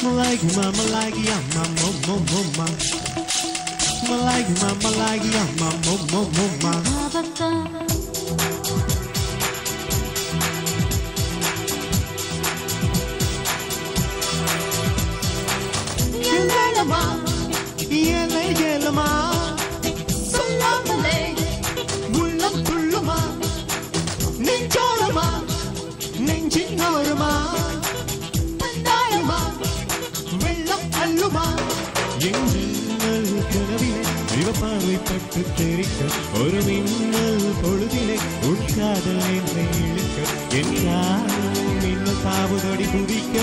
Malagi ma malagi ma mo mo mo ma malagi ma malagi ma mo mo mo ma yelama yelama salamale bullam pulluma nenjorama nenjinnorama pandayama வெள்ளம் அல்லுமா எங்கள் கனவிலே சிவப்பார்வைப்பட்டு தெரிக்க ஒரு மின்னல் பொழுதிலே உட்காதல் என்னை இழுக்க என்றால் மின்னல் தாவுதடி குதிக்க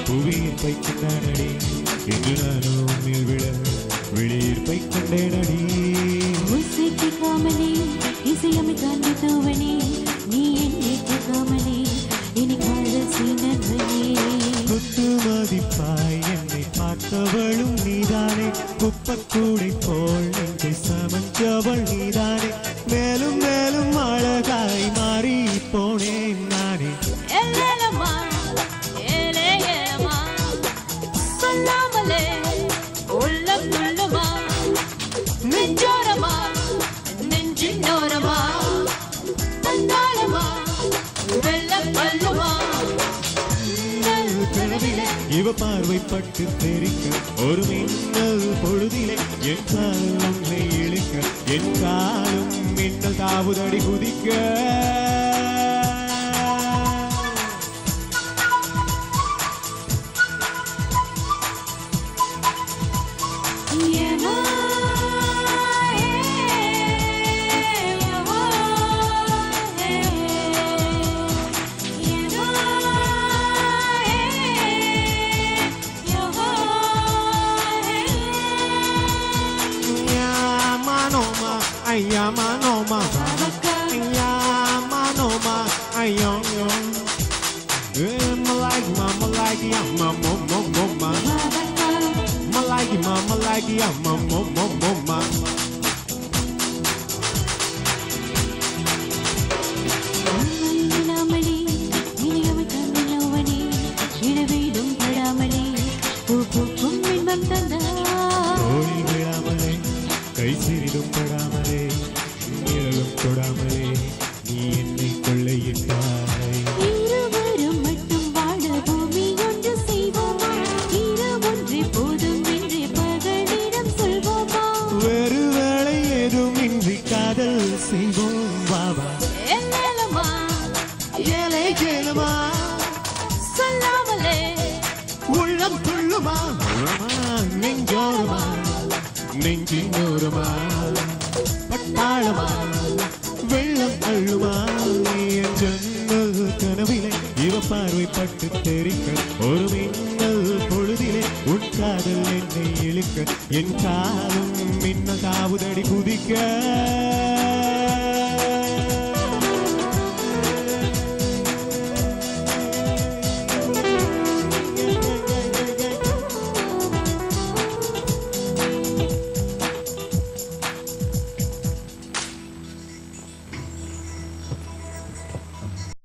புவியீர்ப்பை கொண்டானடி என்று நானும் விழியீர்ப்பை கொண்டேனடி காமனே இசையமை காண்பித்தவனே நீ என்னை காமனே இனி காதல் சீனவனே குத்து மதிப்பாய் என்னை பார்த்தவளும் நீதானே குப்பக்கூடை போல் நெஞ்சை சமஞ்சவள் நீதானே மேலும் மேலும் அழகாய் மாறி போனேன் நானே இவ பார்வைப்பட்டு தெரிக்க ஒரு மின்னல் பொழுதிலே என் காலம் இழுக்க என் காலம் மின்னல் தாவுதடி குதிக்க Ayama no ma, ayama no ma, ayom yom. Malagi ma, malagi ma, mo mo mo ma. Malagi ma, malagi ma, mo mo mo ma. நாமளே இனியவை கண்ணினவனே இரவிலும் படாமலே பூக்கும் இன்பம் தந்தாய் ஓடி விழாமலே கை சிறிதும் படாமலே நிழலும் தொடாமலே நீ என்னை கொள்ளையிட்டாய் இருவரும் மட்டும் வாழ பூமி ஒன்று செய்வோமா இரவொன்றே போதும் என்று பகலிடம் சொல்வோமா வேறு வேளை ஏதும் இன்றி காதல் செய்வோம் பாபா என்னமா ஏழை கேளுமா சொல்லாமலே உள்ளம் துள்ளுமா நெஞ்சோரமா நெஞ்சினோரமா பட்டாளமா வெள்ளம் அள்ளுமா என் ஜன்னல் கனவிலே இவ பார்வைப்பட்டு தெரிக்க ஒரு மின்னல் பொழுதிலே உன் காதல் என்னை இழுக்க என் காலம் மின்னல் தாவுதடி குதிக்க